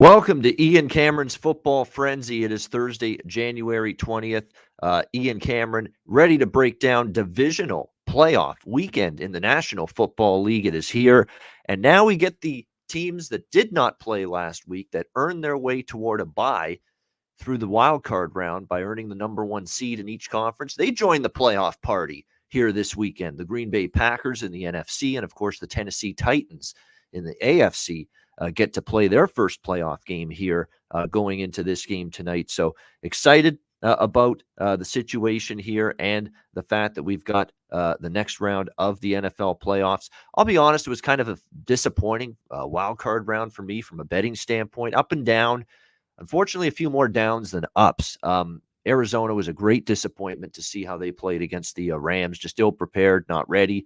Welcome to Ian Cameron's Football Frenzy. It is Thursday, January 20th. Ian Cameron ready to break down divisional playoff weekend in the National Football League. It is here. And now we get the teams that did not play last week that earned their way toward a bye through the wild card round by earning the number one seed in each conference. They join the playoff party here this weekend. The Green Bay Packers in the NFC and, of course, the Tennessee Titans in the AFC. Get to play their first playoff game here going into this game tonight. So excited about the situation here and the fact that we've got the next round of the NFL playoffs. I'll be honest, it was kind of a disappointing wild card round for me from a betting standpoint, up and down. Unfortunately, a few more downs than ups. Arizona was a great disappointment to see how they played against the Rams, just ill prepared, not ready.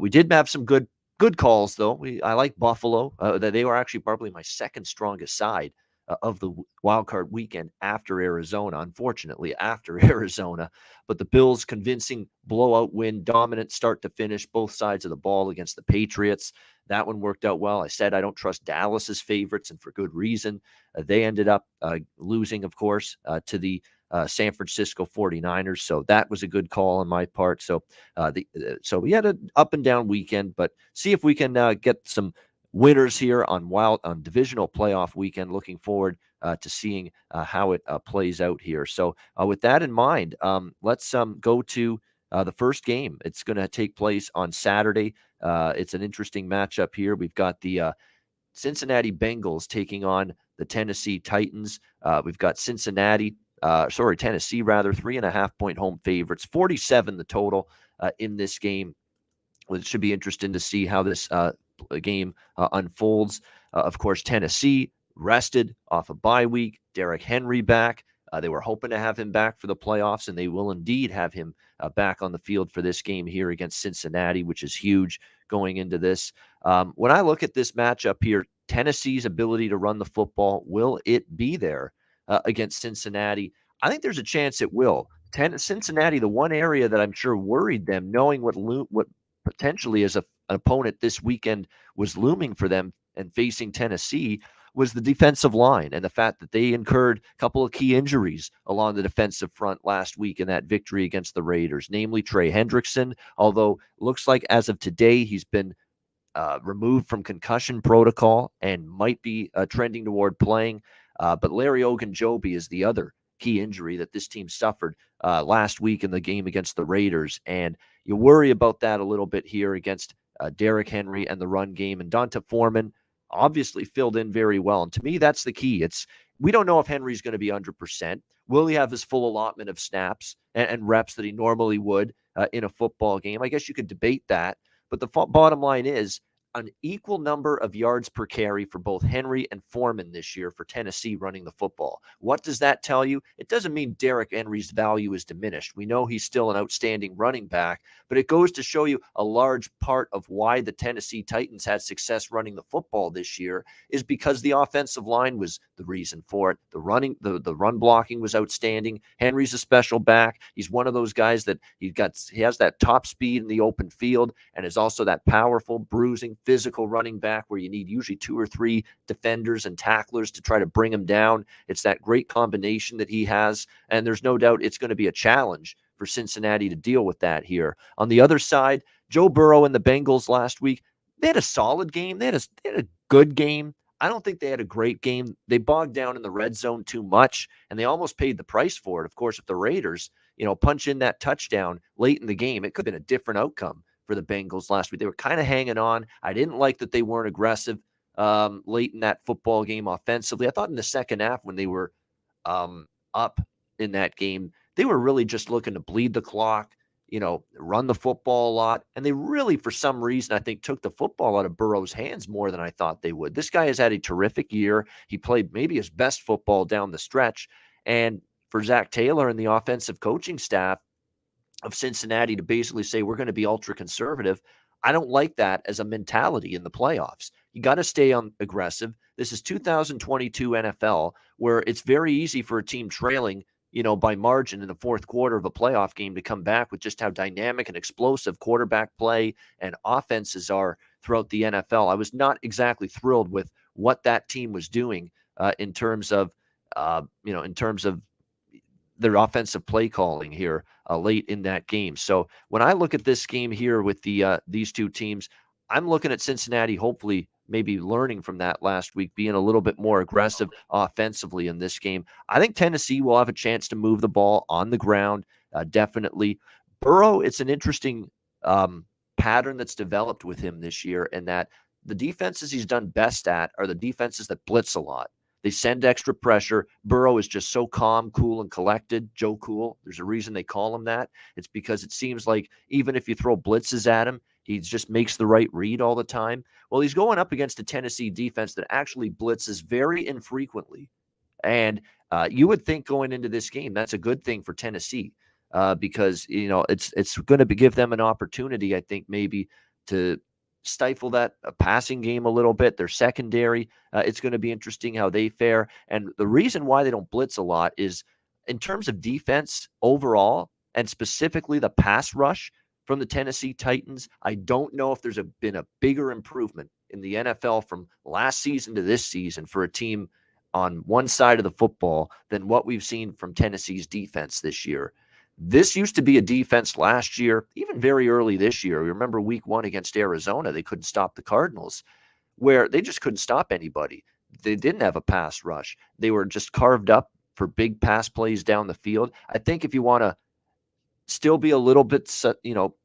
We did have some good calls, though. I like Buffalo. They were actually probably my second strongest side of the wild card weekend after Arizona, unfortunately, after Arizona. But the Bills' convincing blowout win, dominant start to finish, both sides of the ball against the Patriots. That one worked out well. I said I don't trust Dallas's favorites, and for good reason. They ended up losing, of course, to the San Francisco 49ers. So that was a good call on my part. So so we had an up and down weekend, but see if we can get some winners here on divisional playoff weekend. Looking forward to seeing how it plays out here. So with that in mind, let's go to the first game. It's going to take place on Saturday. It's an interesting matchup here. We've got the Cincinnati Bengals taking on the Tennessee Titans. We've got Tennessee, 3.5-point home favorites, 47 the total in this game. It should be interesting to see how this game unfolds. Of course, Tennessee rested off a bye week. Derrick Henry back. They were hoping to have him back for the playoffs, and they will indeed have him back on the field for this game here against Cincinnati, which is huge going into this. When I look at this matchup here, Tennessee's ability to run the football, will it be there against Cincinnati? I think there's a chance it will. Cincinnati, the one area that I'm sure worried them, knowing what potentially as an opponent this weekend was looming for them and facing Tennessee, was the defensive line and the fact that they incurred a couple of key injuries along the defensive front last week in that victory against the Raiders, namely Trey Hendrickson, although looks like as of today he's been removed from concussion protocol and might be trending toward playing. But Larry Ogunjobi is the other key injury that this team suffered last week in the game against the Raiders. And you worry about that a little bit here against Derrick Henry and the run game. And Donta Foreman obviously filled in very well. And to me, that's the key. We don't know if Henry's going to be 100%. Will he have his full allotment of snaps and reps that he normally would in a football game? I guess you could debate that. But the bottom line is an equal number of yards per carry for both Henry and Foreman this year for Tennessee running the football. What does that tell you? It doesn't mean Derrick Henry's value is diminished. We know he's still an outstanding running back, but it goes to show you a large part of why the Tennessee Titans had success running the football this year is because the offensive line was the reason for it. The run blocking was outstanding. Henry's a special back. He's one of those guys that he has that top speed in the open field and is also that powerful, bruising, physical running back where you need usually 2 or 3 defenders and tacklers to try to bring him down. It's that great combination that he has, and there's no doubt it's going to be a challenge for Cincinnati to deal with that here. On the other side, Joe Burrow and the Bengals last week, they had a solid game. They had a good game. I don't think they had a great game. They bogged down in the red zone too much, and they almost paid the price for it. Of course, if the Raiders, punch in that touchdown late in the game, it could have been a different outcome for the Bengals last week. They were kind of hanging on. I didn't like that they weren't aggressive late in that football game offensively. I thought in the second half when they were up in that game, they were really just looking to bleed the clock, run the football a lot. And they really, for some reason, I think, took the football out of Burrow's hands more than I thought they would. This guy has had a terrific year. He played maybe his best football down the stretch. And for Zach Taylor and the offensive coaching staff of Cincinnati to basically say, we're going to be ultra conservative, I don't like that as a mentality in the playoffs. You got to stay aggressive. This is 2022 NFL, where it's very easy for a team trailing, by margin in the fourth quarter of a playoff game to come back with just how dynamic and explosive quarterback play and offenses are throughout the NFL. I was not exactly thrilled with what that team was doing in terms of in terms of their offensive play calling here late in that game. So when I look at this game here with these two teams, I'm looking at Cincinnati hopefully maybe learning from that last week, being a little bit more aggressive offensively in this game. I think Tennessee will have a chance to move the ball on the ground, definitely. Burrow, it's an interesting pattern that's developed with him this year, and that the defenses he's done best at are the defenses that blitz a lot. They send extra pressure. Burrow is just so calm, cool, and collected. Joe Cool. There's a reason they call him that. It's because it seems like even if you throw blitzes at him, he just makes the right read all the time. Well, he's going up against a Tennessee defense that actually blitzes very infrequently. And you would think going into this game, that's a good thing for Tennessee because, it's going to give them an opportunity, I think, maybe to stifle that passing game a little bit. Their secondary, it's going to be interesting how they fare. And the reason why they don't blitz a lot is in terms of defense overall, and specifically the pass rush from the Tennessee Titans. I don't know if there's been a bigger improvement in the NFL from last season to this season for a team on one side of the football than what we've seen from Tennessee's defense this year. This used to be a defense last year, even very early this year. We remember week 1 against Arizona, they couldn't stop the Cardinals, where they just couldn't stop anybody. They didn't have a pass rush. They were just carved up for big pass plays down the field. I think if you want to still be a little bit,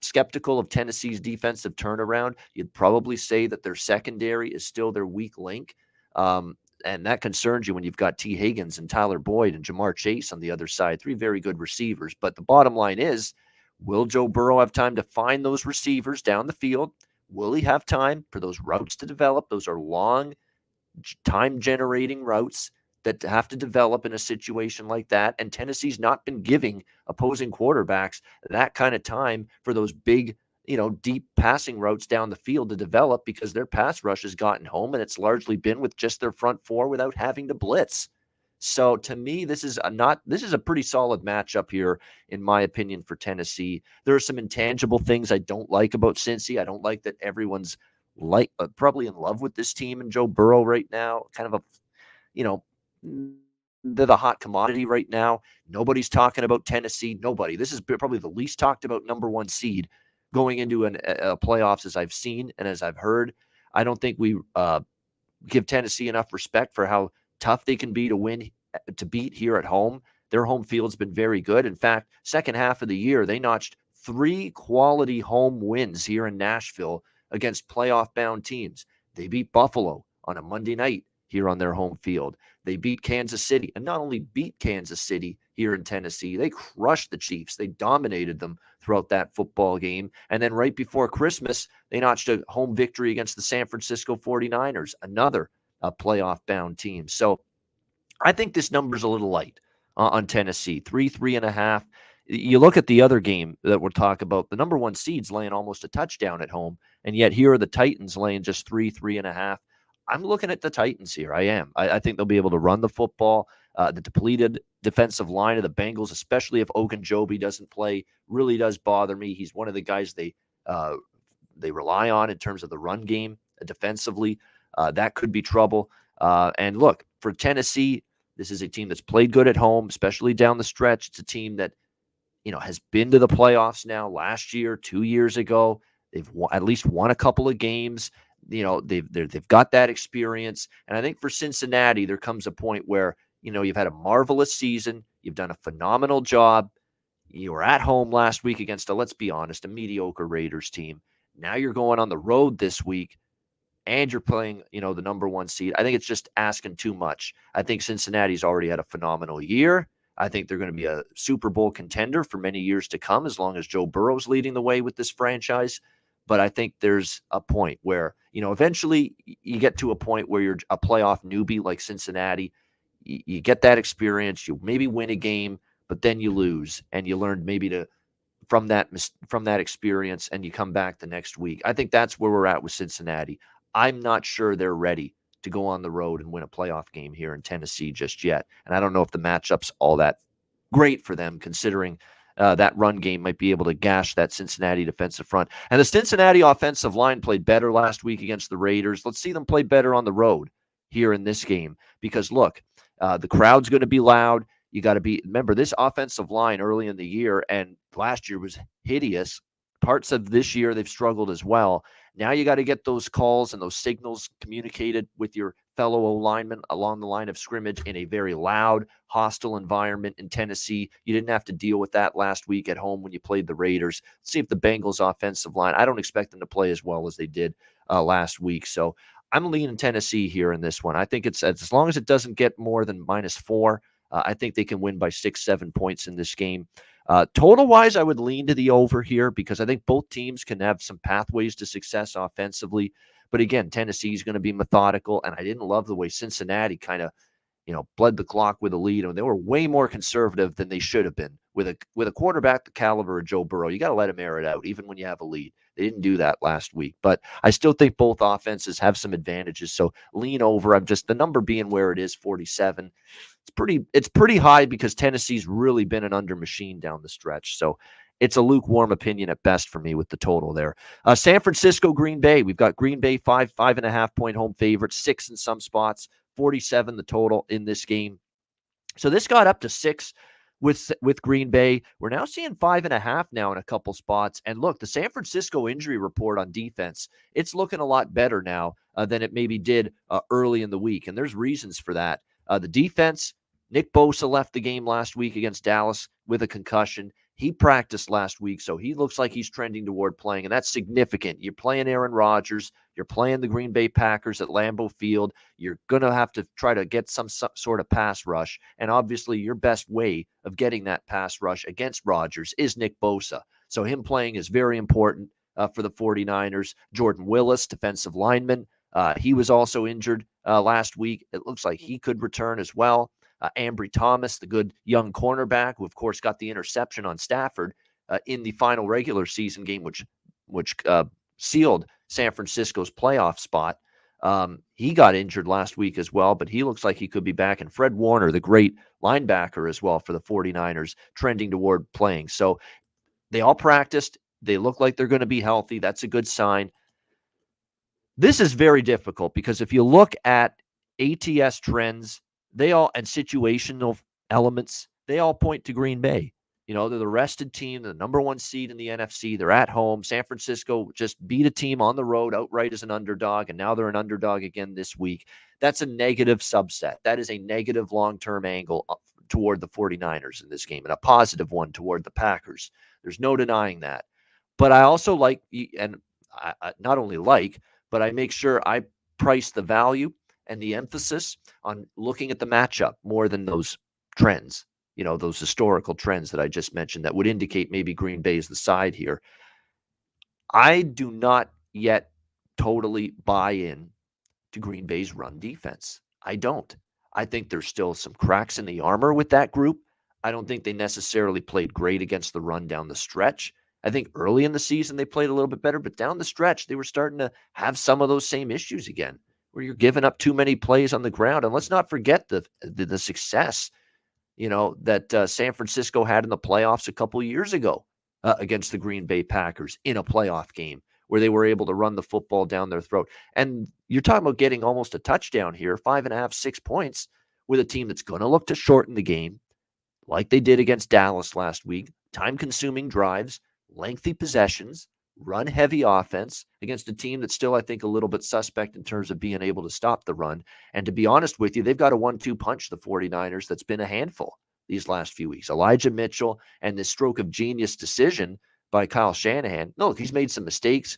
skeptical of Tennessee's defensive turnaround, you'd probably say that their secondary is still their weak link. And that concerns you when you've got T. Higgins and Tyler Boyd and Jamar Chase on the other side, 3 very good receivers. But the bottom line is, will Joe Burrow have time to find those receivers down the field? Will he have time for those routes to develop? Those are long, time-generating routes that have to develop in a situation like that. And Tennessee's not been giving opposing quarterbacks that kind of time for those big, deep passing routes down the field to develop because their pass rush has gotten home, and it's largely been with just their front four without having to blitz. So to me, this is a pretty solid matchup here, in my opinion, for Tennessee. There are some intangible things I don't like about Cincy. I don't like that everyone's probably in love with this team and Joe Burrow right now. Kind of they're the hot commodity right now. Nobody's talking about Tennessee. Nobody. This is probably the least talked about number 1 seed going into a playoffs as I've seen and as I've heard. I don't think we give Tennessee enough respect for how tough they can be to beat here at home. Their home field's been very good. In fact, second half of the year, they notched 3 quality home wins here in Nashville against playoff-bound teams. They beat Buffalo on a Monday night here on their home field. They beat Kansas City, and not only beat Kansas City here in Tennessee, they crushed the Chiefs. They dominated them throughout that football game. And then right before Christmas, they notched a home victory against the San Francisco 49ers, another playoff-bound team. So I think this number's a little light on Tennessee, 3.5. You look at the other game that we're talking about, the number 1 seed's laying almost a touchdown at home, and yet here are the Titans laying just 3.5. I'm looking at the Titans here. I am. I think they'll be able to run the football. The depleted defensive line of the Bengals, especially if Ogunjobi doesn't play, really does bother me. He's one of the guys they rely on in terms of the run game defensively. That could be trouble. And look, for Tennessee, this is a team that's played good at home, especially down the stretch. It's a team that has been to the playoffs now. Last year, 2 years ago, they've at least won a couple of games. They've got that experience. And I think for Cincinnati, there comes a point where, you've had a marvelous season. You've done a phenomenal job. You were at home last week against let's be honest, a mediocre Raiders team. Now you're going on the road this week and you're playing, the number 1 seed. I think it's just asking too much. I think Cincinnati's already had a phenomenal year. I think they're going to be a Super Bowl contender for many years to come, as long as Joe Burrow's leading the way with this franchise. But I think there's a point where, eventually you get to a point where you're a playoff newbie like Cincinnati. You get that experience. You maybe win a game, but then you lose, and you learn maybe from that experience, and you come back the next week. I think that's where we're at with Cincinnati. I'm not sure they're ready to go on the road and win a playoff game here in Tennessee just yet. And I don't know if the matchup's all that great for them, considering that run game might be able to gash that Cincinnati defensive front. And the Cincinnati offensive line played better last week against the Raiders. Let's see them play better on the road here in this game because, look, the crowd's going to be loud. You got to remember, this offensive line early in the year and last year was hideous. Parts of this year, they've struggled as well. Now you got to get those calls and those signals communicated with your fellow O-linemen along the line of scrimmage in a very loud, hostile environment in Tennessee. You didn't have to deal with that last week at home when you played the Raiders. Let's see if the Bengals offensive line, I don't expect them to play as well as they did last week. So I'm leaning Tennessee here in this one. I think it's as long as it doesn't get more than -4, I think they can win by 6-7 points in this game. Total-wise, I would lean to the over here because I think both teams can have some pathways to success offensively. But again, Tennessee's going to be methodical, and I didn't love the way Cincinnati kind of, bled the clock with a lead. And they were way more conservative than they should have been with a quarterback the caliber of Joe Burrow. You got to let him air it out, even when you have a lead. They didn't do that last week, but I still think both offenses have some advantages. So lean over. I'm just the number being where it is, 47. It's pretty high because Tennessee's really been an under machine down the stretch. So it's a lukewarm opinion at best for me with the total there. San Francisco, Green Bay. We've got Green Bay 5.5 point home favorite, 6 in some spots, 47 the total in this game. So this got up to 6 with Green Bay. We're now seeing 5.5 now in a couple spots. And look, the San Francisco injury report on defense, it's looking a lot better now than it maybe did early in the week. And there's reasons for that. The defense, Nick Bosa left the game last week against Dallas with a concussion. He practiced last week, so he looks like he's trending toward playing, and that's significant. You're playing Aaron Rodgers. You're playing the Green Bay Packers at Lambeau Field. You're going to have to try to get some sort of pass rush, and obviously your best way of getting that pass rush against Rodgers is Nick Bosa. So him playing is very important for the 49ers. Jordan Willis, defensive lineman, he was also injured last week. It looks like he could return as well. Ambry Thomas, the good young cornerback, who, of course, got the interception on Stafford in the final regular season game, which sealed San Francisco's playoff spot. He got injured last week as well, but he looks like he could be back. And Fred Warner, the great linebacker as well for the 49ers, trending toward playing. So they all practiced. They look like they're going to be healthy. That's a good sign. This is very difficult because if you look at ATS trends, they all and situational elements, they all point to Green Bay. They're the rested team, the number 1 seed in the NFC. They're at home. San Francisco just beat a team on the road outright as an underdog, and now they're an underdog again this week. That's a negative subset. That is a negative long-term angle toward the 49ers in this game and a positive one toward the Packers. There's no denying that. But I also like, and I not only like, but I make sure I price the value and the emphasis on looking at the matchup more than those trends, those historical trends that I just mentioned that would indicate maybe Green Bay is the side here. I do not yet totally buy in to Green Bay's run defense. I don't. I think there's still some cracks in the armor with that group. I don't think they necessarily played great against the run down the stretch. I think early in the season they played a little bit better, but down the stretch they were starting to have some of those same issues again, where you're giving up too many plays on the ground. And let's not forget the success, that San Francisco had in the playoffs a couple years ago against the Green Bay Packers in a playoff game where they were able to run the football down their throat. And you're talking about getting almost a touchdown here, 5.5, 6 points with a team that's going to look to shorten the game like they did against Dallas last week, time-consuming drives, lengthy possessions, run-heavy offense against a team that's still, I think, a little bit suspect in terms of being able to stop the run. And to be honest with you, they've got a 1-2 punch, the 49ers, that's been a handful these last few weeks. Elijah Mitchell and this stroke of genius decision by Kyle Shanahan. Look, he's made some mistakes.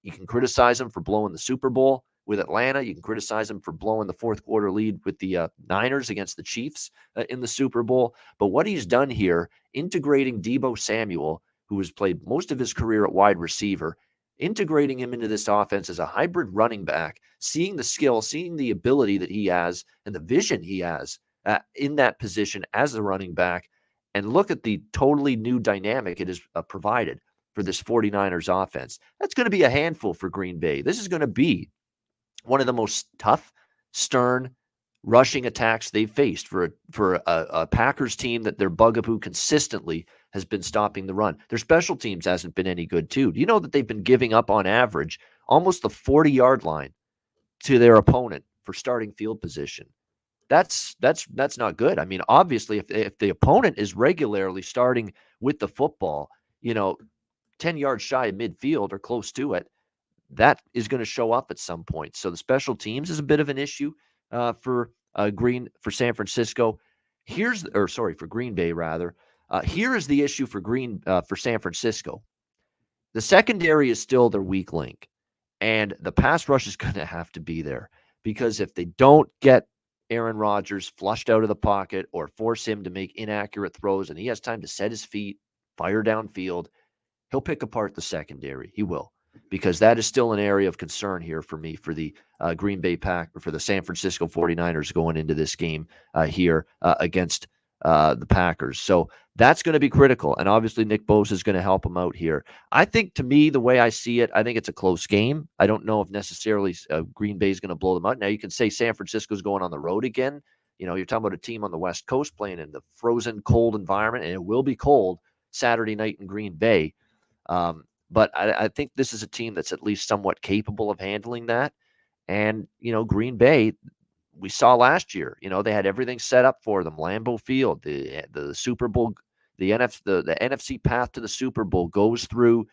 You can criticize him for blowing the Super Bowl with Atlanta. You can criticize him for blowing the fourth quarter lead with the Niners against the Chiefs in the Super Bowl. But what he's done here, integrating Deebo Samuel, who has played most of his career at wide receiver, integrating him into this offense as a hybrid running back, seeing the skill, seeing the ability that he has and the vision he has in that position as a running back, and look at the totally new dynamic it has provided for this 49ers offense. That's going to be a handful for Green Bay. This is going to be one of the most tough, stern, rushing attacks they've faced for a Packers team that their bugaboo consistently has been stopping the run. Their special teams hasn't been any good too. Do you know that they've been giving up on average almost the 40-yard line to their opponent for starting field position. That's not good. I mean, obviously, if the opponent is regularly starting with the football, 10 yards shy of midfield or close to it, that is going to show up at some point. So the special teams is a bit of an issue for San Francisco. For Green Bay rather. Here is the issue for San Francisco. The secondary is still their weak link, and the pass rush is going to have to be there because if they don't get Aaron Rodgers flushed out of the pocket or force him to make inaccurate throws and he has time to set his feet, fire downfield, he'll pick apart the secondary. He will, because that is still an area of concern here for me for the Green Bay for the San Francisco 49ers going into this game here against the Packers. So that's going to be critical. And obviously Nick Bosa is going to help him out here. I think, to me, the way I see it, I think it's a close game. I don't know if necessarily Green Bay is going to blow them out. Now, you can say San Francisco's going on the road again. You're talking about a team on the West Coast playing in the frozen, cold environment, and it will be cold Saturday night in Green Bay. But I think this is a team that's at least somewhat capable of handling that. And, Green Bay, we saw last year, they had everything set up for them. Lambeau Field, the Super Bowl, the NFC path to the Super Bowl goes through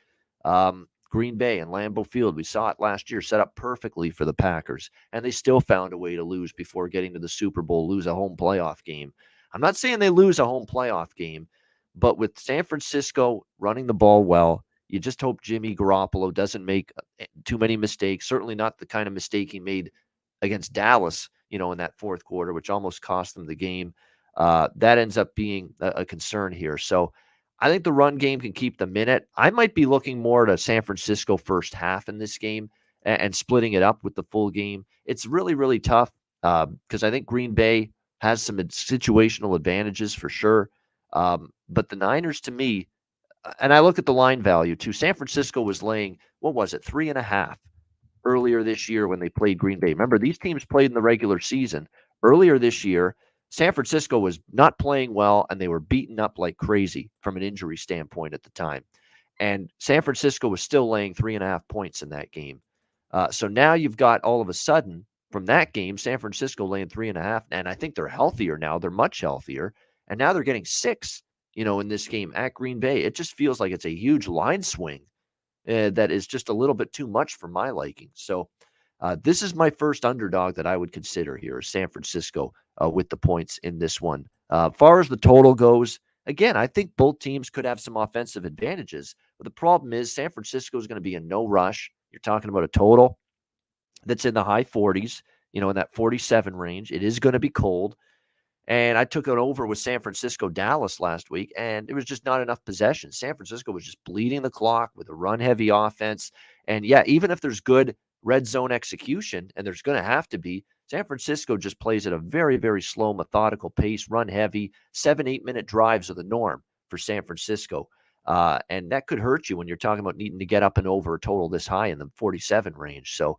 Green Bay and Lambeau Field. We saw it last year, set up perfectly for the Packers, and they still found a way to lose before getting to the Super Bowl, lose a home playoff game. I'm not saying they lose a home playoff game, but with San Francisco running the ball well, you just hope Jimmy Garoppolo doesn't make too many mistakes, certainly not the kind of mistake he made against Dallas, in that fourth quarter, which almost cost them the game. That ends up being a concern here. So I think the run game can keep them in it. I might be looking more to San Francisco first half in this game and splitting it up with the full game. It's really, really tough because I think Green Bay has some situational advantages for sure. But the Niners, to me, and I look at the line value too. San Francisco was laying, what was it, 3.5 earlier this year when they played Green Bay. Remember, these teams played in the regular season. Earlier this year, San Francisco was not playing well, and they were beaten up like crazy from an injury standpoint at the time. And San Francisco was still laying 3.5 points in that game. So now you've got all of a sudden from that game, San Francisco laying 3.5, and I think they're healthier now. They're much healthier, and now they're getting 6. In this game at Green Bay. It just feels like it's a huge line swing that is just a little bit too much for my liking. So this is my first underdog that I would consider here, San Francisco with the points in this one. Far as the total goes, again, I think both teams could have some offensive advantages. But the problem is San Francisco is going to be in no rush. You're talking about a total that's in the high 40s, in that 47 range. It is going to be cold. And I took it over with San Francisco, Dallas last week, and it was just not enough possession. San Francisco was just bleeding the clock with a run-heavy offense. And, yeah, even if there's good red zone execution, and there's going to have to be, San Francisco just plays at a very, very slow, methodical pace, run-heavy. 7-8-minute drives are the norm for San Francisco. And that could hurt you when you're talking about needing to get up and over a total this high in the 47 range. So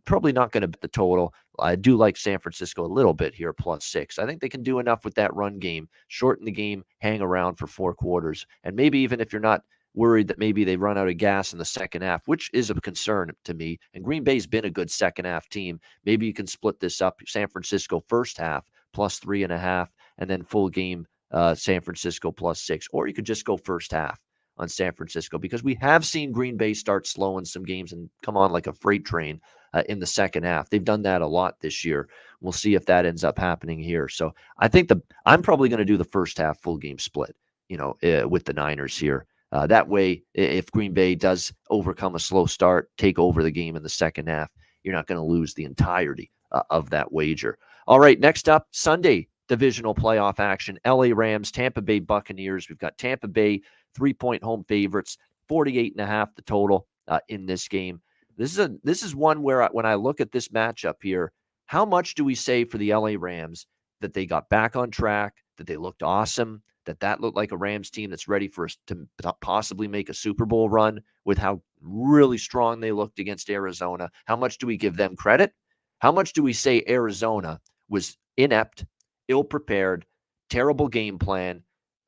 probably not going to bet the total. I do like San Francisco a little bit here, +6. I think they can do enough with that run game, shorten the game, hang around for 4 quarters. And maybe even if you're not worried that maybe they run out of gas in the second half, which is a concern to me, and Green Bay's been a good second half team, maybe you can split this up. San Francisco first half +3.5, and then full game San Francisco +6. Or you could just go first half on San Francisco, because we have seen Green Bay start slowing some games and come on like a freight train in the second half. They've done that a lot this year. We'll see if that ends up happening here. So I think I'm probably going to do the first half full game split, with the Niners here. That way, if Green Bay does overcome a slow start, take over the game in the second half, you're not going to lose the entirety of that wager. All right, next up, Sunday divisional playoff action. LA Rams, Tampa Bay Buccaneers. We've got Tampa Bay 3-point home favorites, 48.5 the total in this game. This is one where when I look at this matchup here, how much do we say for the LA Rams that they got back on track, that they looked awesome, that looked like a Rams team that's ready for us to possibly make a Super Bowl run with how really strong they looked against Arizona? How much do we give them credit? How much do we say Arizona was inept, ill-prepared, terrible game plan,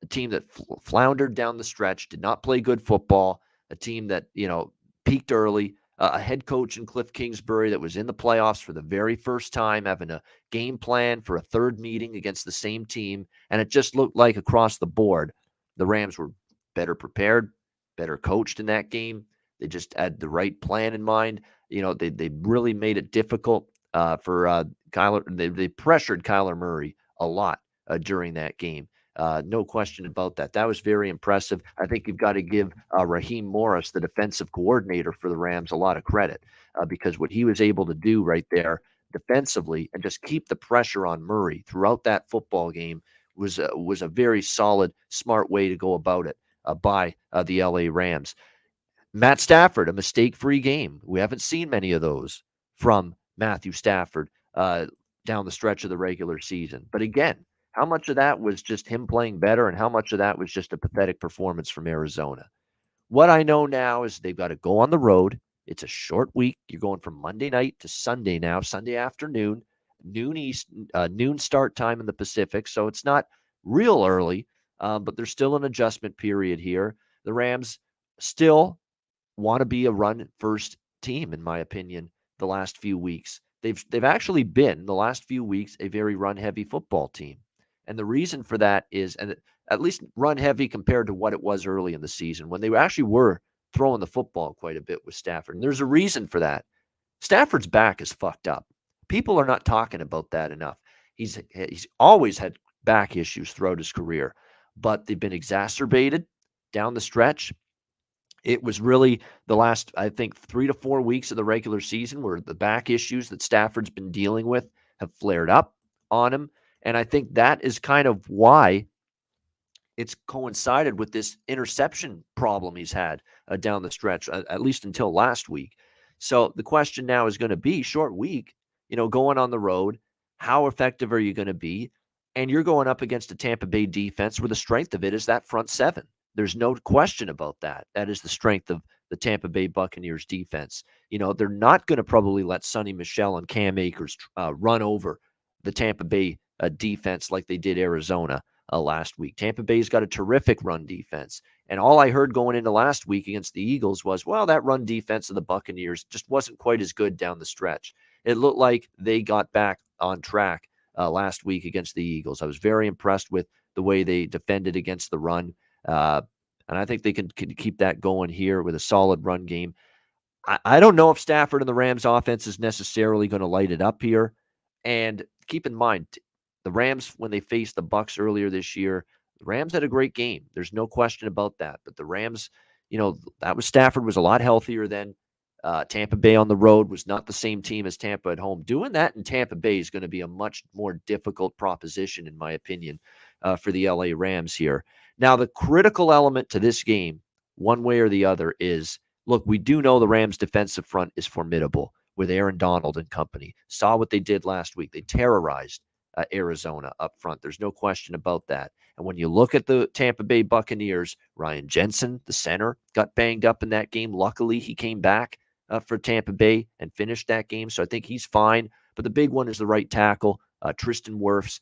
a team that floundered down the stretch, did not play good football, a team that, peaked early, a head coach in Cliff Kingsbury that was in the playoffs for the very first time, having a game plan for a third meeting against the same team. And it just looked like across the board, the Rams were better prepared, better coached in that game. They just had the right plan in mind. They really made it difficult for Kyler. They pressured Kyler Murray a lot during that game. No question about that. That was very impressive. I think you've got to give Raheem Morris, the defensive coordinator for the Rams, a lot of credit because what he was able to do right there defensively and just keep the pressure on Murray throughout that football game was a very solid, smart way to go about it by the LA Rams. Matt Stafford, a mistake-free game. We haven't seen many of those from Matthew Stafford down the stretch of the regular season. But again, how much of that was just him playing better and how much of that was just a pathetic performance from Arizona? What I know now is they've got to go on the road. It's a short week. You're going from Monday night to Sunday now, Sunday afternoon, noon start time in the Pacific. So it's not real early, but there's still an adjustment period here. The Rams still want to be a run first team, in my opinion, the last few weeks. They've actually been the last few weeks a very run heavy football team. And the reason for that is, and at least run heavy compared to what it was early in the season when they actually were throwing the football quite a bit with Stafford. And there's a reason for that. Stafford's back is fucked up. People are not talking about that enough. He's always had back issues throughout his career, but they've been exacerbated down the stretch. It was really the last, I think, 3 to 4 weeks of the regular season where the back issues that Stafford's been dealing with have flared up on him. And I think that is kind of why it's coincided with this interception problem he's had down the stretch, at least until last week. So the question now is going to be short week, going on the road. How effective are you going to be? And you're going up against a Tampa Bay defense where the strength of it is that front seven. There's no question about that. That is the strength of the Tampa Bay Buccaneers defense. They're not going to probably let Sonny Michel and Cam Akers run over the Tampa Bay defense like they did Arizona last week. Tampa Bay's got a terrific run defense. And all I heard going into last week against the Eagles was, well, that run defense of the Buccaneers just wasn't quite as good down the stretch. It looked like they got back on track last week against the Eagles. I was very impressed with the way they defended against the run. And I think they can keep that going here with a solid run game. I don't know if Stafford and the Rams offense is necessarily going to light it up here. And keep in mind, the Rams, when they faced the Bucs earlier this year, the Rams had a great game. There's no question about that. But the Rams, that was Stafford was a lot healthier then. Tampa Bay on the road was not the same team as Tampa at home. Doing that in Tampa Bay is going to be a much more difficult proposition, in my opinion, for the LA Rams here. Now, the critical element to this game, one way or the other, is, look, we do know the Rams' defensive front is formidable with Aaron Donald and company. Saw what they did last week. They terrorized Arizona up front. There's no question about that. And when you look at the Tampa Bay Buccaneers, Ryan Jensen, the center, got banged up in that game. Luckily, he came back for Tampa Bay and finished that game. So I think he's fine. But the big one is the right tackle, Tristan Wirfs.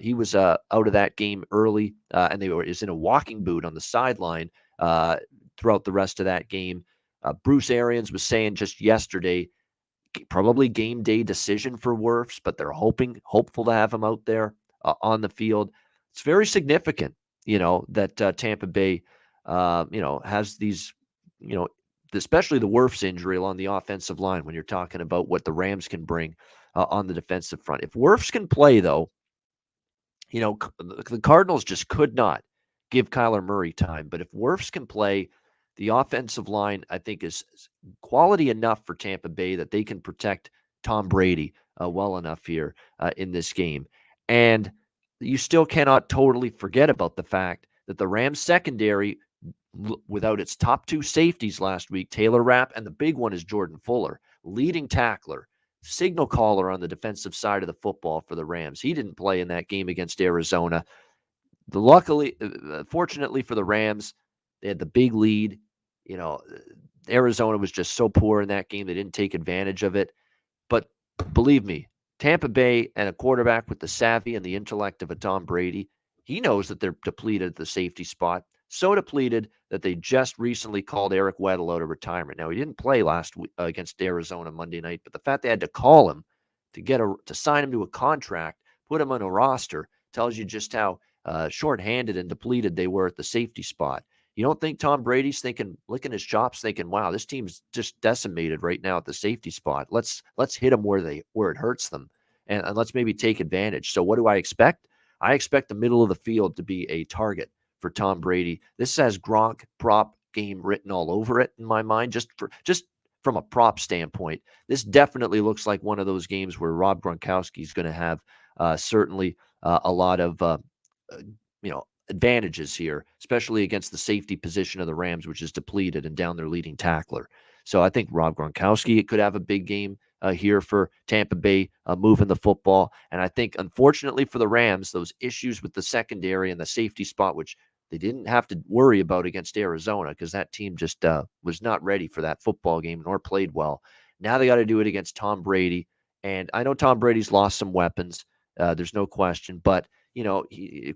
He was out of that game early, and is in a walking boot on the sideline throughout the rest of that game. Bruce Arians was saying just yesterday, probably game day decision for Wirfs, but they're hopeful to have him out there on the field. It's very significant, that Tampa Bay, has these, especially the Wirfs injury along the offensive line when you're talking about what the Rams can bring on the defensive front. If Wirfs can play, though, the Cardinals just could not give Kyler Murray time. But if Wirfs can play, the offensive line, I think, is quality enough for Tampa Bay that they can protect Tom Brady well enough here in this game. And you still cannot totally forget about the fact that the Rams secondary, without its top two safeties last week, Taylor Rapp, and the big one is Jordan Fuller, leading tackler, signal caller on the defensive side of the football for the Rams. He didn't play in that game against Arizona. Fortunately for the Rams, they had the big lead. Arizona was just so poor in that game. They didn't take advantage of it. But believe me, Tampa Bay and a quarterback with the savvy and the intellect of a Tom Brady, he knows that they're depleted at the safety spot. so depleted that they just recently called Eric Weddle out of retirement. Now, he didn't play last week against Arizona Monday night, but the fact they had to call him to sign him to a contract, put him on a roster, tells you just how shorthanded and depleted they were at the safety spot. You don't think Tom Brady's licking his chops, thinking, "Wow, this team's just decimated right now at the safety spot. Let's hit them where it hurts them, and let's maybe take advantage." So, what do I expect? I expect the middle of the field to be a target for Tom Brady. This has Gronk prop game written all over it in my mind, just from a prop standpoint. This definitely looks like one of those games where Rob Gronkowski is going to have certainly a lot of advantages here, especially against the safety position of the Rams, which is depleted and down their leading tackler. So I think Rob Gronkowski could have a big game here for Tampa Bay moving the football. And I think, unfortunately for the Rams, those issues with the secondary and the safety spot, which they didn't have to worry about against Arizona because that team just was not ready for that football game nor played well. Now they got to do it against Tom Brady. And I know Tom Brady's lost some weapons. There's no question. But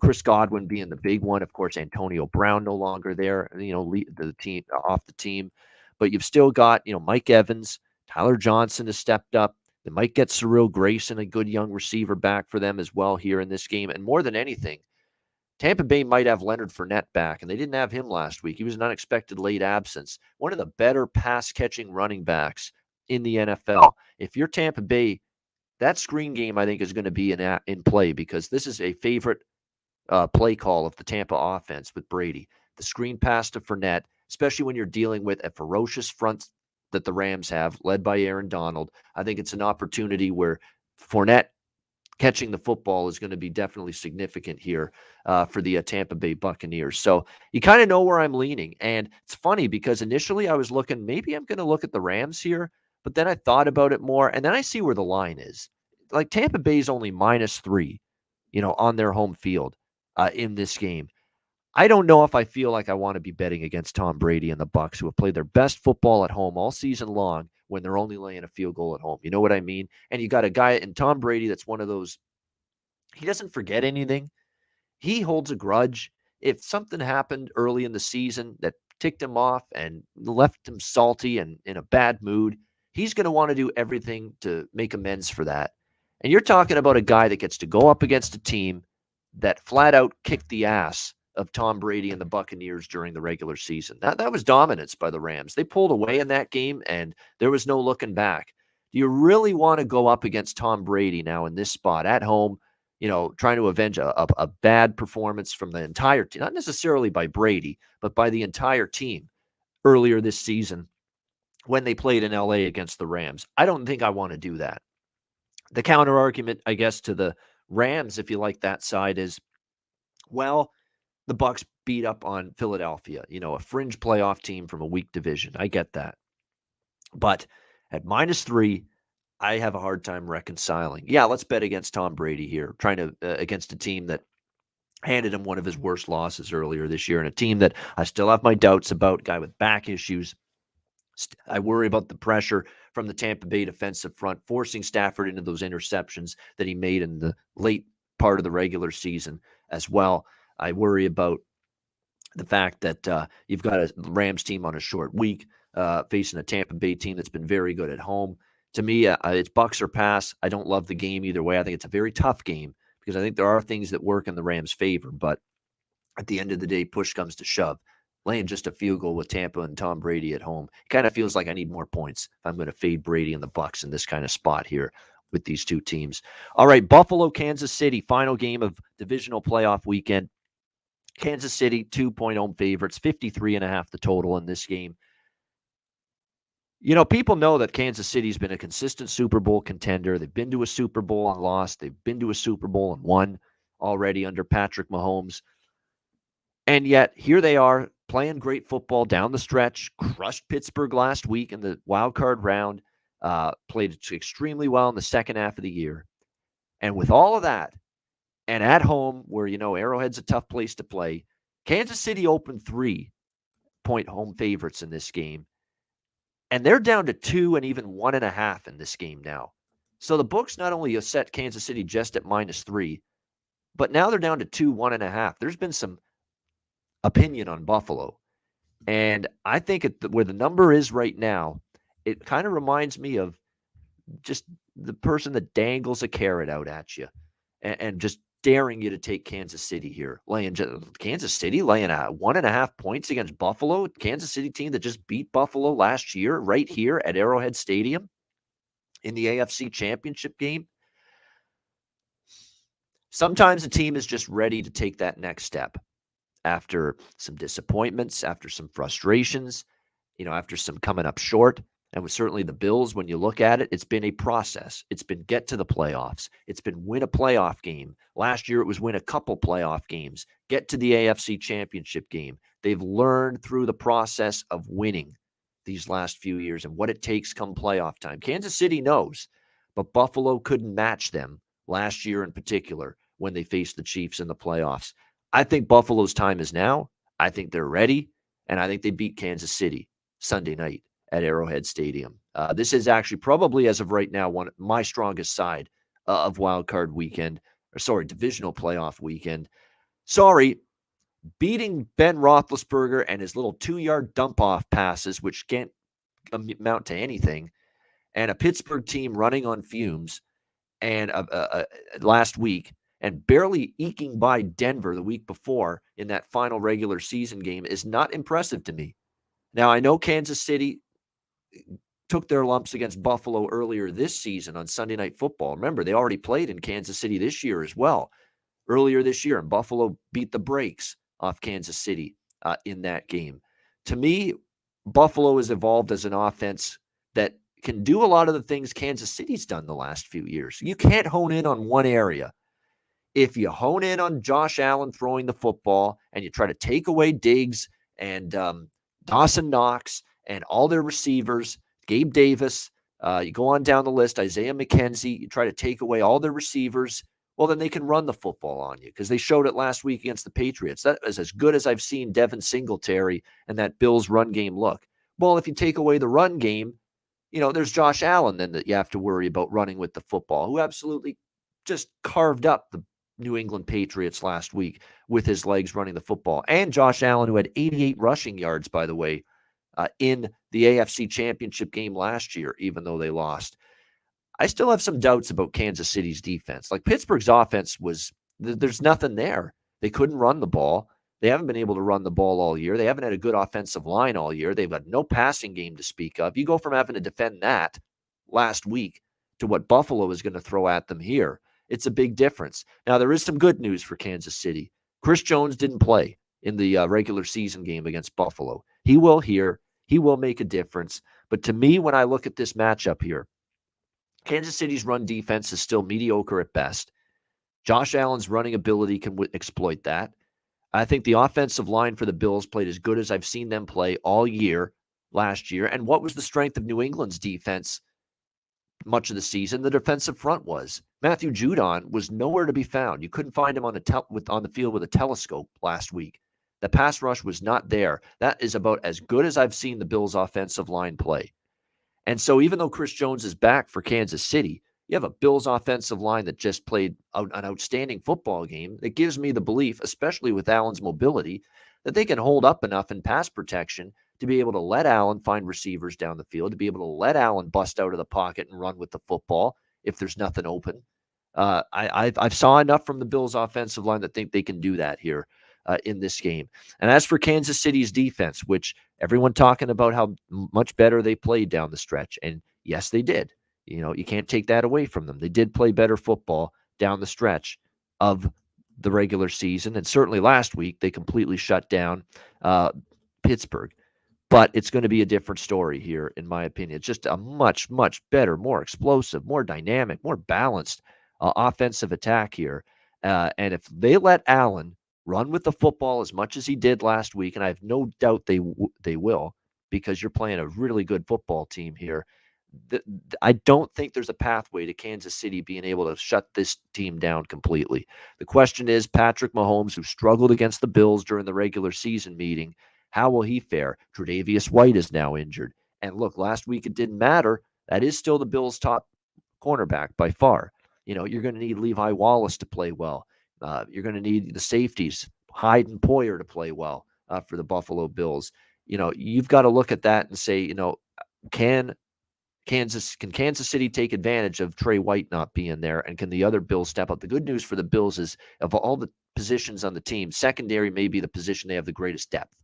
Chris Godwin being the big one. Of course, Antonio Brown no longer there, the team off the team. But you've still got, Mike Evans, Tyler Johnson has stepped up. They might get Cyril Grayson, a good young receiver, back for them as well here in this game. And more than anything, Tampa Bay might have Leonard Fournette back, and they didn't have him last week. He was an unexpected late absence. One of the better pass-catching running backs in the NFL. If you're Tampa Bay, that screen game, I think, is going to be in play because this is a favorite play call of the Tampa offense with Brady. The screen pass to Fournette, especially when you're dealing with a ferocious front that the Rams have, led by Aaron Donald. I think it's an opportunity where Fournette catching the football is going to be definitely significant here for the Tampa Bay Buccaneers. So you kind of know where I'm leaning. And it's funny because initially I was looking, maybe I'm going to look at the Rams here, but then I thought about it more, and then I see where the line is. Like Tampa Bay is only -3, on their home field in this game. I don't know if I feel like I want to be betting against Tom Brady and the Bucs, who have played their best football at home all season long when they're only laying a field goal at home. You know what I mean? And you got a guy in Tom Brady that's one of those, he doesn't forget anything. He holds a grudge. If something happened early in the season that ticked him off and left him salty and in a bad mood, he's going to want to do everything to make amends for that. And you're talking about a guy that gets to go up against a team that flat out kicked the ass of Tom Brady and the Buccaneers during the regular season. That was dominance by the Rams. They pulled away in that game, and there was no looking back. Do you really want to go up against Tom Brady now in this spot at home, trying to avenge a bad performance from the entire team, not necessarily by Brady, but by the entire team earlier this season when they played in LA against the Rams? I don't think I want to do that. The counter argument, I guess, to the Rams, if you like that side, is, well, the Bucs beat up on Philadelphia, a fringe playoff team from a weak division. I get that. But at -3, I have a hard time reconciling. Yeah, let's bet against Tom Brady here, trying to against a team that handed him one of his worst losses earlier this year, and a team that I still have my doubts about, guy with back issues. I worry about the pressure from the Tampa Bay defensive front, forcing Stafford into those interceptions that he made in the late part of the regular season as well. I worry about the fact that you've got a Rams team on a short week facing a Tampa Bay team that's been very good at home. To me, it's Bucs or pass. I don't love the game either way. I think it's a very tough game because I think there are things that work in the Rams' favor. But at the end of the day, push comes to shove. Laying just a field goal with Tampa and Tom Brady at home, it kind of feels like I need more points if I'm going to fade Brady and the Bucs in this kind of spot here with these two teams. All right, Buffalo, Kansas City, final game of divisional playoff weekend. Kansas City, 2-point home favorites, 53.5 the total in this game. People know that Kansas City's been a consistent Super Bowl contender. They've been to a Super Bowl and lost. They've been to a Super Bowl and won already under Patrick Mahomes. And yet, here they are playing great football down the stretch, crushed Pittsburgh last week in the wild card round, played extremely well in the second half of the year. And with all of that, and at home, where, Arrowhead's a tough place to play, Kansas City opened 3-point home favorites in this game. And they're down to 2 and even 1.5 in this game now. So the books not only have set Kansas City just at -3, but now they're down to 2, 1.5. There's been some opinion on Buffalo. And I think where the number is right now, it kind of reminds me of just the person that dangles a carrot out at you and just daring you to take Kansas City here. Kansas City laying 1.5 points against Buffalo, Kansas City team that just beat Buffalo last year right here at Arrowhead Stadium in the AFC Championship game. Sometimes a team is just ready to take that next step after some disappointments, after some frustrations, after some coming up short. And with certainly the Bills, when you look at it, it's been a process. It's been get to the playoffs. It's been win a playoff game. Last year, it was win a couple playoff games, get to the AFC Championship game. They've learned through the process of winning these last few years and what it takes come playoff time. Kansas City knows, but Buffalo couldn't match them last year in particular when they faced the Chiefs in the playoffs. I think Buffalo's time is now. I think they're ready, and I think they beat Kansas City Sunday night at Arrowhead Stadium. This is actually probably, as of right now, my strongest side of Wild Card Weekend, Divisional Playoff Weekend. Beating Ben Roethlisberger and his little 2-yard dump-off passes, which can't amount to anything, and a Pittsburgh team running on fumes, and last week, and barely eking by Denver the week before in that final regular season game is not impressive to me. Now, I know Kansas City took their lumps against Buffalo earlier this season on Sunday Night Football. Remember, they already played in Kansas City this year as well, earlier this year, and Buffalo beat the brakes off Kansas City in that game. To me, Buffalo has evolved as an offense that can do a lot of the things Kansas City's done the last few years. You can't hone in on one area. If you hone in on Josh Allen throwing the football and you try to take away Diggs and Dawson Knox and all their receivers, Gabe Davis, you go on down the list, Isaiah McKenzie, you try to take away all their receivers, well, then they can run the football on you because they showed it last week against the Patriots. That is as good as I've seen Devin Singletary and that Bills run game look. Well, if you take away the run game, there's Josh Allen then that you have to worry about running with the football, who absolutely just carved up the New England Patriots last week with his legs running the football. And Josh Allen, who had 88 rushing yards, by the way, in the AFC Championship game last year, even though they lost. I still have some doubts about Kansas City's defense. Like Pittsburgh's offense there's nothing there. They couldn't run the ball. They haven't been able to run the ball all year. They haven't had a good offensive line all year. They've got no passing game to speak of. You go from having to defend that last week to what Buffalo is going to throw at them here. It's a big difference. Now, there is some good news for Kansas City. Chris Jones didn't play in the regular season game against Buffalo. He will here. He will make a difference. But to me, when I look at this matchup here, Kansas City's run defense is still mediocre at best. Josh Allen's running ability can exploit that. I think the offensive line for the Bills played as good as I've seen them play all year last year. And what was the strength of New England's defense much of the season? The defensive front was. Matthew Judon was nowhere to be found. You couldn't find him on the field with a telescope last week. The pass rush was not there. That is about as good as I've seen the Bills' offensive line play. And so even though Chris Jones is back for Kansas City, you have a Bills offensive line that just played an outstanding football game that gives me the belief, especially with Allen's mobility, that they can hold up enough in pass protection to be able to let Allen find receivers down the field, to be able to let Allen bust out of the pocket and run with the football if there's nothing open. I've saw enough from the Bills offensive line that think they can do that here in this game. And as for Kansas City's defense, which everyone talking about how much better they played down the stretch, and yes, they did. You can't take that away from them. They did play better football down the stretch of the regular season, and certainly last week they completely shut down Pittsburgh. But it's going to be a different story here, in my opinion. It's just a much, much better, more explosive, more dynamic, more balanced offensive attack here. And if they let Allen run with the football as much as he did last week, and I have no doubt they will, because you're playing a really good football team here, I don't think there's a pathway to Kansas City being able to shut this team down completely. The question is, Patrick Mahomes, who struggled against the Bills during the regular season meeting, how will he fare? Tre'Davious White is now injured. And look, last week it didn't matter. That is still the Bills' top cornerback by far. You're going to need Levi Wallace to play well. You're going to need the safeties, Hyde and Poyer, to play well. for the Buffalo Bills. You've got to look at that and say, can Kansas City take advantage of Trey White not being there, and can the other Bills step up? The good news for the Bills is, of all the positions on the team, secondary may be the position they have the greatest depth.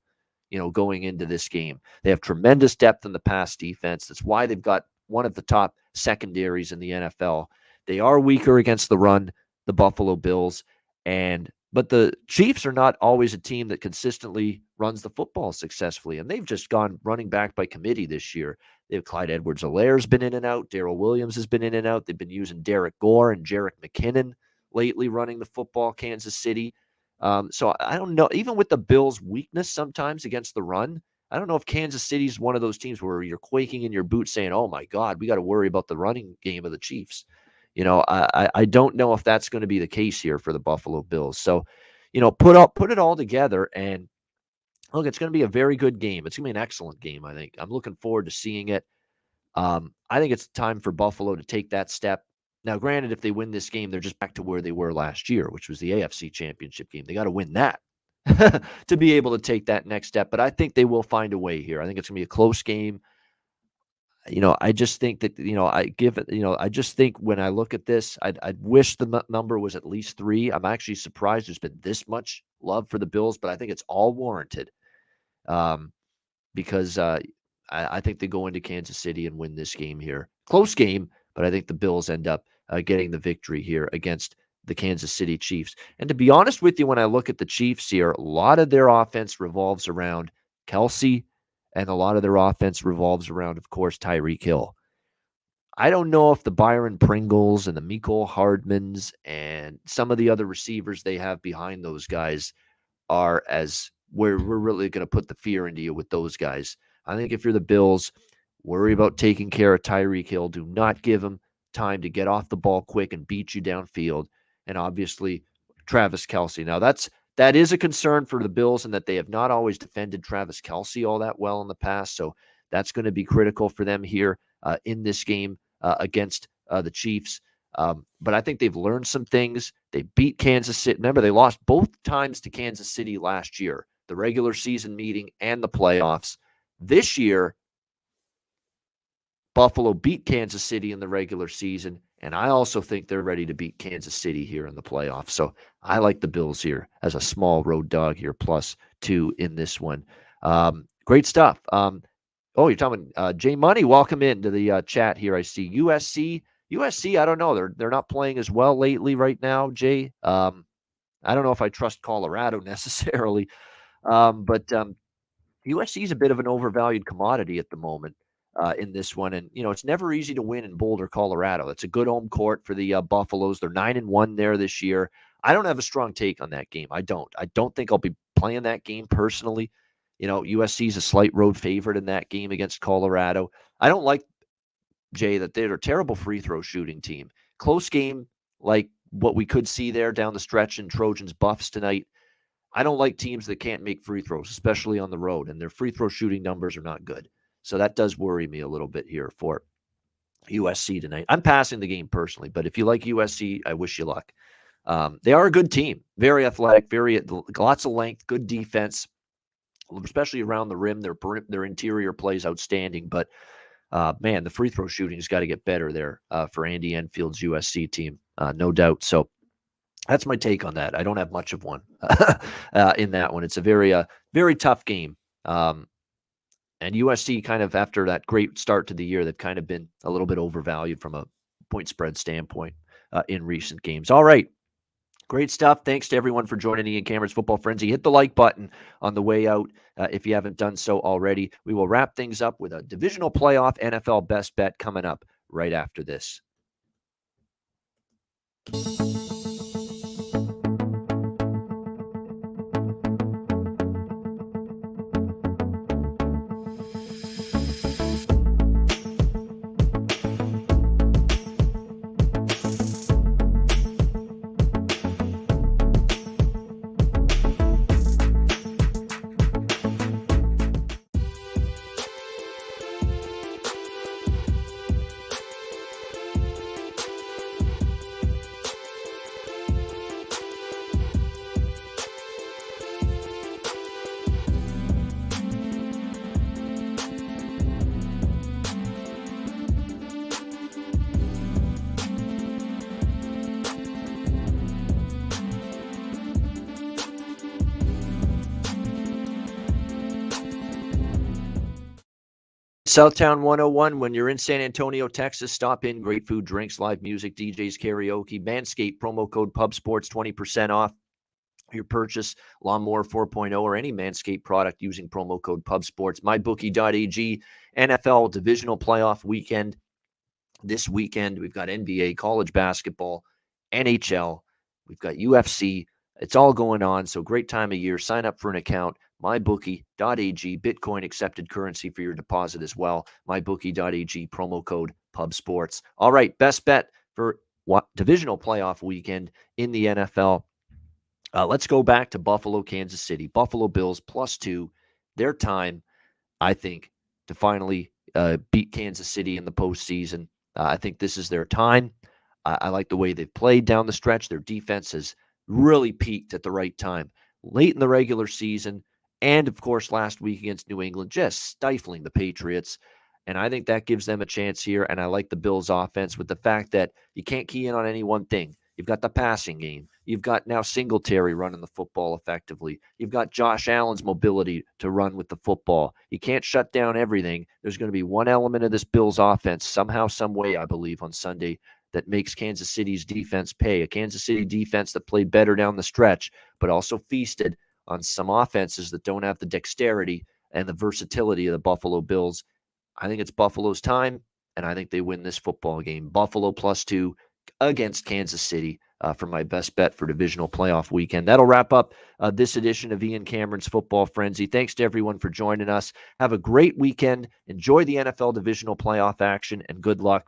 Going into this game, they have tremendous depth in the pass defense. That's why they've got one of the top secondaries in the NFL. They are weaker against the run, the Buffalo Bills, but the Chiefs are not always a team that consistently runs the football successfully, and they've just gone running back by committee this year. They have Clyde Edwards-Helaire's been in and out. Darrell Williams has been in and out. They've been using Derek Gore and Jerick McKinnon lately running the football, Kansas City. So I don't know. Even with the Bills' weakness sometimes against the run, I don't know if Kansas City's one of those teams where you're quaking in your boots saying, oh, my God, we got to worry about the running game of the Chiefs. I don't know if that's going to be the case here for the Buffalo Bills. So, put it all together, and look, it's going to be a very good game. It's going to be an excellent game, I think. I'm looking forward to seeing it. I think it's time for Buffalo to take that step. Now, granted, if they win this game, they're just back to where they were last year, which was the AFC Championship game. They got to win that to be able to take that next step. But I think they will find a way here. I think it's going to be a close game. I just think that, I just think when I look at this, I'd wish the number was at least 3. I'm actually surprised there's been this much love for the Bills, but I think it's all warranted because I think they go into Kansas City and win this game here. Close game, but I think the Bills end up getting the victory here against the Kansas City Chiefs. And to be honest with you, when I look at the Chiefs here, a lot of their offense revolves around Kelsey, and a lot of their offense revolves around, of course, Tyreek Hill. I don't know if the Byron Pringles and the Mecole Hardmans and some of the other receivers they have behind those guys are as we're really going to put the fear into you with those guys. I think if you're the Bills, worry about taking care of Tyreek Hill. Do not give him time to get off the ball quick and beat you downfield. And obviously, Travis Kelce. Now, that is a concern for the Bills in that they have not always defended Travis Kelce all that well in the past. So that's going to be critical for them here in this game against the Chiefs. But I think they've learned some things. They beat Kansas City. Remember, they lost both times to Kansas City last year, the regular season meeting and the playoffs. This year, Buffalo beat Kansas City in the regular season, and I also think they're ready to beat Kansas City here in the playoffs. So I like the Bills here as a small road dog here, +2 in this one. Great stuff. You're talking Jay Money. Welcome into the chat here. I see USC. I don't know. They're not playing as well lately right now, Jay. I don't know if I trust Colorado necessarily, but USC is a bit of an overvalued commodity at the moment in this one. And, it's never easy to win in Boulder, Colorado. It's a good home court for the Buffaloes. They're 9-1 there this year. I don't have a strong take on that game. I don't think I'll be playing that game personally. USC is a slight road favorite in that game against Colorado. I don't like, Jay, that they're a terrible free throw shooting team. Close game like what we could see there down the stretch in Trojans Buffs tonight. I don't like teams that can't make free throws, especially on the road, and their free throw shooting numbers are not good. So that does worry me a little bit here for USC tonight. I'm passing the game personally, but if you like USC, I wish you luck. They are a good team, very athletic, lots of length, good defense, especially around the rim. Their interior plays outstanding, but man, the free throw shooting has got to get better there for Andy Enfield's USC team, no doubt. So that's my take on that. I don't have much of one in that one. It's a very tough game. And USC kind of, after that great start to the year, they've kind of been a little bit overvalued from a point spread standpoint in recent games. All right. Great stuff. Thanks to everyone for joining Ian Cameron's Football Frenzy. Hit the like button on the way out if you haven't done so already. We will wrap things up with a divisional playoff NFL best bet coming up right after this. Southtown 101, when you're in San Antonio, Texas, stop in. Great food, drinks, live music, DJs, karaoke. Manscaped, promo code PubSports, 20% off your purchase. Lawnmower 4.0 or any Manscaped product using promo code PubSports. MyBookie.ag, NFL Divisional Playoff weekend. This weekend, we've got NBA, college basketball, NHL. We've got UFC. It's all going on, so great time of year. Sign up for an account. MyBookie.ag, Bitcoin accepted currency for your deposit as well. MyBookie.ag, promo code PubSports. All right, best bet for divisional playoff weekend in the NFL. Let's go back to Buffalo, Kansas City. Buffalo Bills +2. Their time, I think, to finally beat Kansas City in the postseason. I think this is their time. I like the way they've played down the stretch. Their defense has really peaked at the right time. Late in the regular season, and of course last week against New England, just stifling the Patriots. And I think that gives them a chance here. And I like the Bills' offense with the fact that you can't key in on any one thing. You've got the passing game. You've got now Singletary running the football effectively. You've got Josh Allen's mobility to run with the football. You can't shut down everything. There's going to be one element of this Bills offense somehow, some way, I believe, on Sunday that makes Kansas City's defense pay. A Kansas City defense that played better down the stretch, but also feasted on some offenses that don't have the dexterity and the versatility of the Buffalo Bills. I think it's Buffalo's time, and I think they win this football game. Buffalo +2 against Kansas City for my best bet for divisional playoff weekend. That'll wrap up this edition of Ian Cameron's Football Frenzy. Thanks to everyone for joining us. Have a great weekend. Enjoy the NFL divisional playoff action, and good luck.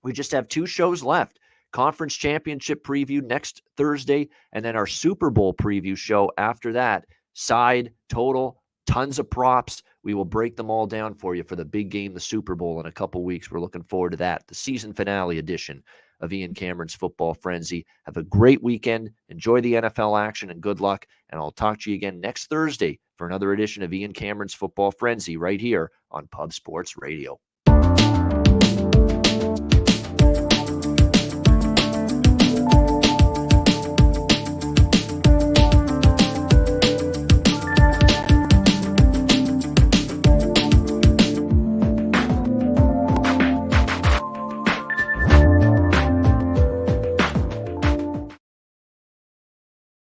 We just have 2 shows left. Conference Championship preview next Thursday, and then our Super Bowl preview show after that. Side, total, tons of props. We will break them all down for you for the big game, the Super Bowl, in a couple weeks. We're looking forward to that. The season finale edition of Ian Cameron's Football Frenzy. Have a great weekend. Enjoy the NFL action, and good luck. And I'll talk to you again next Thursday for another edition of Ian Cameron's Football Frenzy right here on Pub Sports Radio.